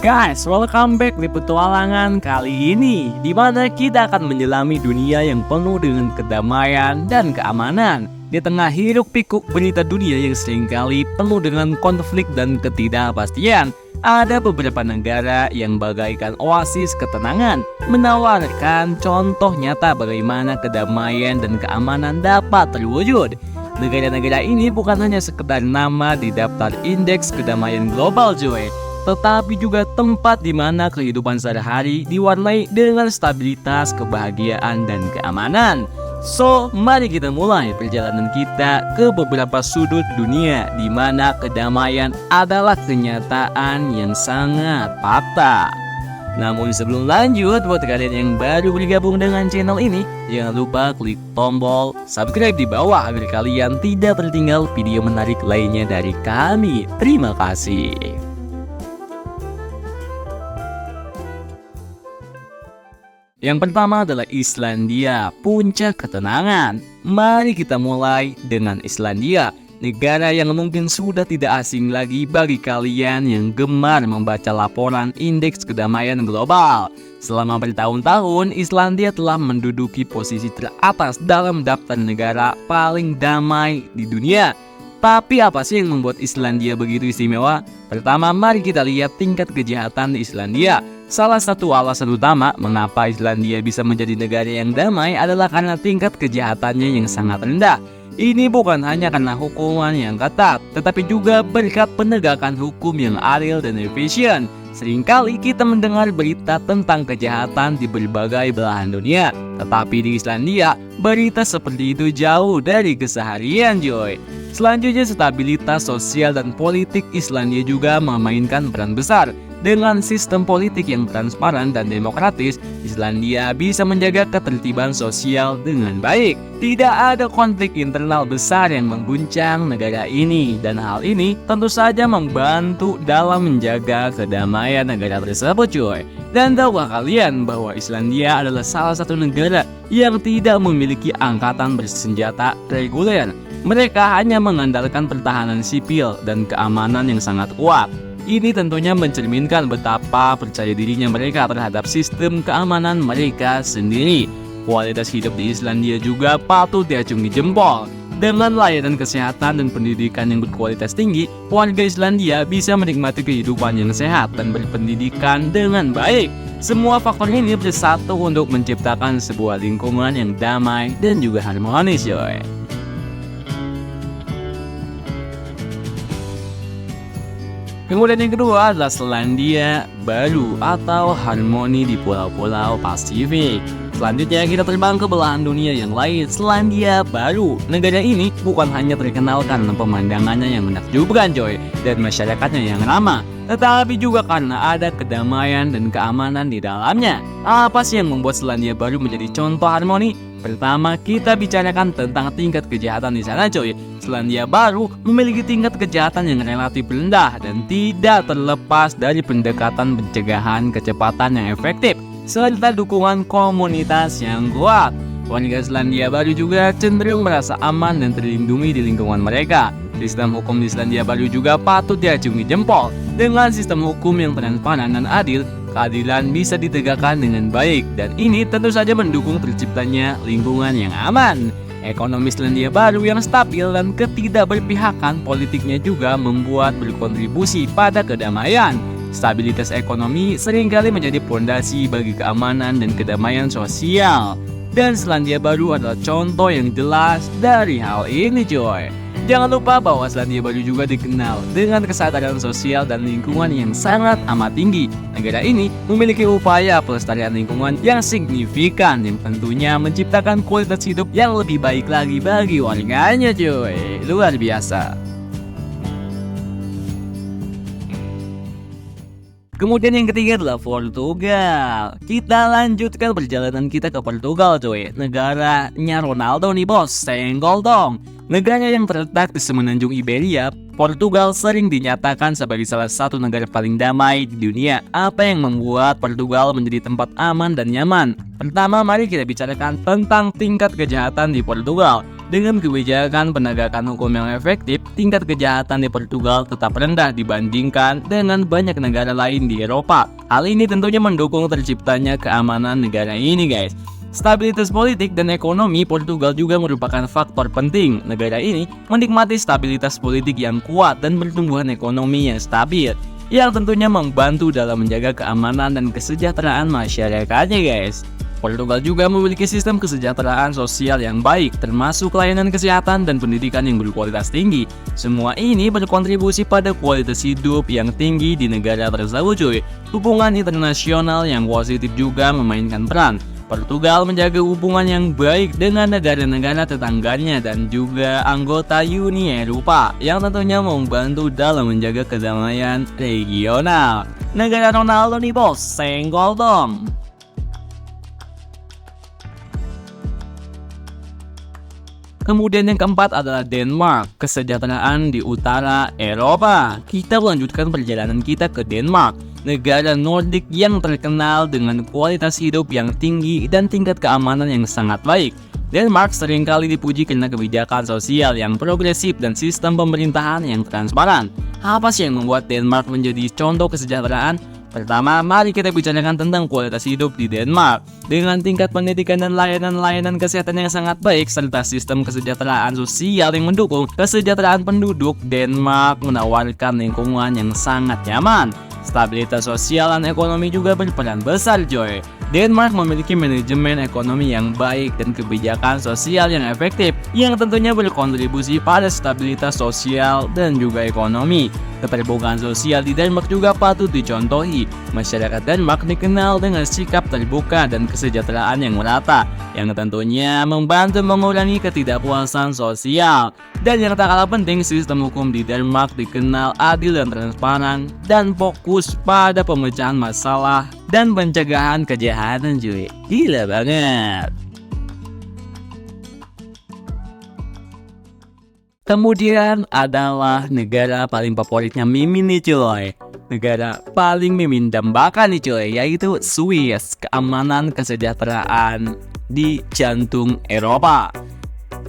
Guys, welcome back di petualangan kali ini, di mana kita akan menyelami dunia yang penuh dengan kedamaian dan keamanan. Di tengah hiruk pikuk berita dunia yang seringkali penuh dengan konflik dan ketidakpastian, ada beberapa negara yang bagaikan oasis ketenangan, menawarkan contoh nyata bagaimana kedamaian dan keamanan dapat terwujud. Negara-negara ini bukan hanya sekedar nama di daftar indeks kedamaian global, Joy, tetapi juga tempat di mana kehidupan sehari-hari diwarnai dengan stabilitas, kebahagiaan, dan keamanan. So, mari kita mulai perjalanan kita ke beberapa sudut dunia di mana kedamaian adalah kenyataan yang sangat fakta. Namun sebelum lanjut, buat kalian yang baru bergabung dengan channel ini, jangan lupa klik tombol subscribe di bawah agar kalian tidak tertinggal video menarik lainnya dari kami. Terima kasih. Yang pertama adalah Islandia, puncak ketenangan. Mari kita mulai dengan Islandia, negara yang mungkin sudah tidak asing lagi bagi kalian yang gemar membaca laporan indeks kedamaian global. Selama bertahun-tahun, Islandia telah menduduki posisi teratas dalam daftar negara paling damai di dunia. Tapi apa sih yang membuat Islandia begitu istimewa? Pertama, mari kita lihat tingkat kejahatan di Islandia. Salah satu alasan utama mengapa Islandia bisa menjadi negara yang damai adalah karena tingkat kejahatannya yang sangat rendah. Ini bukan hanya karena hukuman yang ketat, tetapi juga berkat penegakan hukum yang adil dan efisien. Seringkali kita mendengar berita tentang kejahatan di berbagai belahan dunia, tetapi di Islandia, berita seperti itu jauh dari keseharian, Joy. Selanjutnya, stabilitas sosial dan politik Islandia juga memainkan peran besar. Dengan sistem politik yang transparan dan demokratis, Islandia bisa menjaga ketertiban sosial dengan baik. Tidak ada konflik internal besar yang mengguncang negara ini, dan hal ini tentu saja membantu dalam menjaga kedamaian negara tersebut, cuy. Dan tahukah kalian bahwa Islandia adalah salah satu negara yang tidak memiliki angkatan bersenjata reguler? Mereka hanya mengandalkan pertahanan sipil dan keamanan yang sangat kuat. Ini tentunya mencerminkan betapa percaya dirinya mereka terhadap sistem keamanan mereka sendiri. Kualitas hidup di Islandia juga patut diacungi jempol. Dengan layanan kesehatan dan pendidikan yang berkualitas tinggi, warga Islandia bisa menikmati kehidupan yang sehat dan berpendidikan dengan baik. Semua faktor ini bersatu untuk menciptakan sebuah lingkungan yang damai dan juga harmonis, Yoy. Kemudian yang kedua adalah Selandia Baru atau harmoni di pulau-pulau Pasifik. Selanjutnya kita terbang ke belahan dunia yang lain, Selandia Baru. Negara ini bukan hanya terkenal karena pemandangannya yang menakjubkan, Joy, dan masyarakatnya yang ramah, tetapi juga karena ada kedamaian dan keamanan di dalamnya. Apa sih yang membuat Selandia Baru menjadi contoh harmoni? Pertama, kita bicarakan tentang tingkat kejahatan di sana, coy. Selandia Baru memiliki tingkat kejahatan yang relatif rendah dan tidak terlepas dari pendekatan pencegahan kecepatan yang efektif serta dukungan komunitas yang kuat. Warga Selandia Baru juga cenderung merasa aman dan terlindungi di lingkungan mereka. Sistem hukum di Selandia Baru juga patut diacungi jempol. Dengan sistem hukum yang transparan dan adil, keadilan bisa ditegakkan dengan baik, dan ini tentu saja mendukung terciptanya lingkungan yang aman. Ekonomi Selandia Baru yang stabil dan ketidakberpihakan politiknya juga membuat berkontribusi pada kedamaian. Stabilitas ekonomi seringkali menjadi fondasi bagi keamanan dan kedamaian sosial. Dan Selandia Baru adalah contoh yang jelas dari hal ini, coy. Jangan lupa bahwa Selandia Baru juga dikenal dengan kesadaran sosial dan lingkungan yang sangat amat tinggi. Negara ini memiliki upaya pelestarian lingkungan yang signifikan yang tentunya menciptakan kualitas hidup yang lebih baik lagi bagi warganya, cuy. Luar biasa. Kemudian yang ketiga adalah Portugal. Kita lanjutkan perjalanan kita ke Portugal, cuy. Negaranya Ronaldo nih, bos. Senggol dong. Negara yang terletak di semenanjung Iberia, Portugal sering dinyatakan sebagai salah satu negara paling damai di dunia. Apa yang membuat Portugal menjadi tempat aman dan nyaman? Pertama, mari kita bicarakan tentang tingkat kejahatan di Portugal. Dengan kebijakan penegakan hukum yang efektif, tingkat kejahatan di Portugal tetap rendah dibandingkan dengan banyak negara lain di Eropa. Hal ini tentunya mendukung terciptanya keamanan negara ini, guys. Stabilitas politik dan ekonomi Portugal juga merupakan faktor penting. Negara ini menikmati stabilitas politik yang kuat dan pertumbuhan ekonomi yang stabil, yang tentunya membantu dalam menjaga keamanan dan kesejahteraan masyarakatnya, guys. Portugal juga memiliki sistem kesejahteraan sosial yang baik, termasuk layanan kesehatan dan pendidikan yang berkualitas tinggi. Semua ini berkontribusi pada kualitas hidup yang tinggi di negara tersebut, cuy. Hubungan internasional yang positif juga memainkan peran. Portugal menjaga hubungan yang baik dengan negara-negara tetangganya dan juga anggota Uni Eropa, yang tentunya membantu dalam menjaga kedamaian regional. Negara Ronaldo nih bos, senggol dong. Kemudian yang keempat adalah Denmark, kesejahteraan di utara Eropa. Kita melanjutkan perjalanan kita ke Denmark, negara Nordik yang terkenal dengan kualitas hidup yang tinggi dan tingkat keamanan yang sangat baik. Denmark seringkali dipuji karena kebijakan sosial yang progresif dan sistem pemerintahan yang transparan. Apa sih yang membuat Denmark menjadi contoh kesejahteraan? Pertama, mari kita bicarakan tentang kualitas hidup di Denmark. Dengan tingkat pendidikan dan layanan-layanan kesehatan yang sangat baik, serta sistem kesejahteraan sosial yang mendukung kesejahteraan penduduk, Denmark menawarkan lingkungan yang sangat nyaman. Stabilitas sosial dan ekonomi juga berperan besar, coy. Denmark memiliki manajemen ekonomi yang baik dan kebijakan sosial yang efektif, yang tentunya berkontribusi pada stabilitas sosial dan juga ekonomi. Keterbukaan sosial di Denmark juga patut dicontohi. Masyarakat Denmark dikenal dengan sikap terbuka dan kesejahteraan yang merata, yang tentunya membantu mengurangi ketidakpuasan sosial. Dan yang tak kalah penting, sistem hukum di Denmark dikenal adil dan transparan dan fokus pada pemecahan masalah dan pencegahan kejahatan, cuy. Gila banget. Kemudian adalah negara paling favoritnya Mimin nih, cuy. Negara paling Mimin dambakan nih, cuy, yaitu Swiss, keamanan kesejahteraan di jantung Eropa.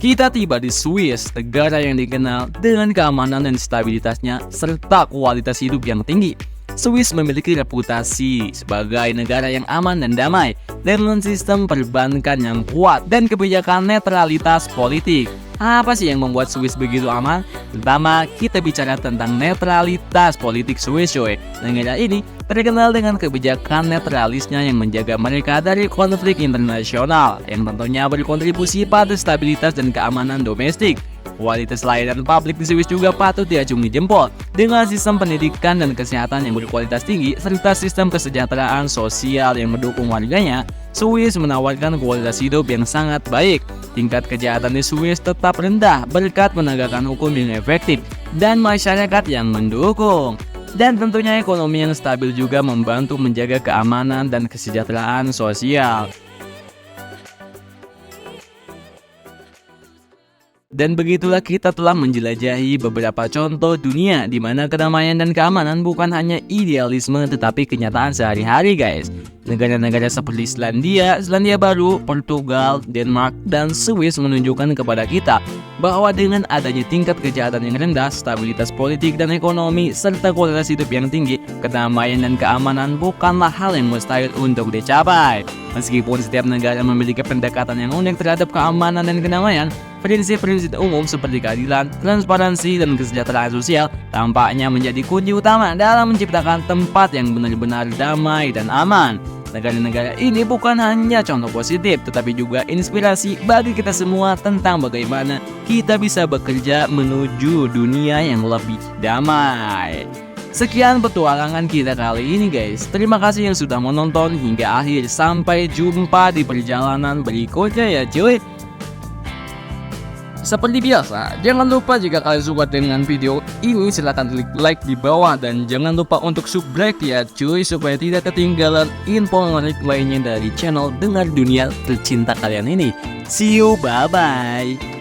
Kita tiba di Swiss, negara yang dikenal dengan keamanan dan stabilitasnya serta kualitas hidup yang tinggi. Swiss memiliki reputasi sebagai negara yang aman dan damai dengan sistem perbankan yang kuat dan kebijakan netralitas politik. Apa sih yang membuat Swiss begitu aman? Pertama, kita bicara tentang netralitas politik Swiss, coy. Negara ini terkenal dengan kebijakan netralisnya yang menjaga mereka dari konflik internasional, yang tentunya berkontribusi pada stabilitas dan keamanan domestik. Kualitas layanan publik di Swiss juga patut diacungi jempol. Dengan sistem pendidikan dan kesehatan yang berkualitas tinggi, serta sistem kesejahteraan sosial yang mendukung warganya, Swiss menawarkan kualitas hidup yang sangat baik. Tingkat kejahatan di Swiss tetap rendah berkat penegakan hukum yang efektif dan masyarakat yang mendukung. Dan tentunya ekonomi yang stabil juga membantu menjaga keamanan dan kesejahteraan sosial. Dan begitulah kita telah menjelajahi beberapa contoh dunia di mana kedamaian dan keamanan bukan hanya idealisme tetapi kenyataan sehari-hari, guys. Negara-negara seperti Islandia, Selandia Baru, Portugal, Denmark, dan Swiss menunjukkan kepada kita bahwa dengan adanya tingkat kejahatan yang rendah, stabilitas politik dan ekonomi, serta kualitas hidup yang tinggi, kedamaian dan keamanan bukanlah hal yang mustahil untuk dicapai. Meskipun setiap negara memiliki pendekatan yang unik terhadap keamanan dan kedamaian, prinsip-prinsip umum seperti keadilan, transparansi, dan kesejahteraan sosial tampaknya menjadi kunci utama dalam menciptakan tempat yang benar-benar damai dan aman. Negara-negara ini bukan hanya contoh positif, tetapi juga inspirasi bagi kita semua tentang bagaimana kita bisa bekerja menuju dunia yang lebih damai. Sekian petualangan kita kali ini, guys. Terima kasih yang sudah menonton hingga akhir. Sampai jumpa di perjalanan berikutnya ya, cuy. Seperti biasa, jangan lupa jika kalian suka dengan video ini silahkan klik like di bawah dan jangan lupa untuk subscribe ya cuy supaya tidak ketinggalan info menarik lainnya dari channel Dengar Dunia tercinta kalian ini. See you, bye bye.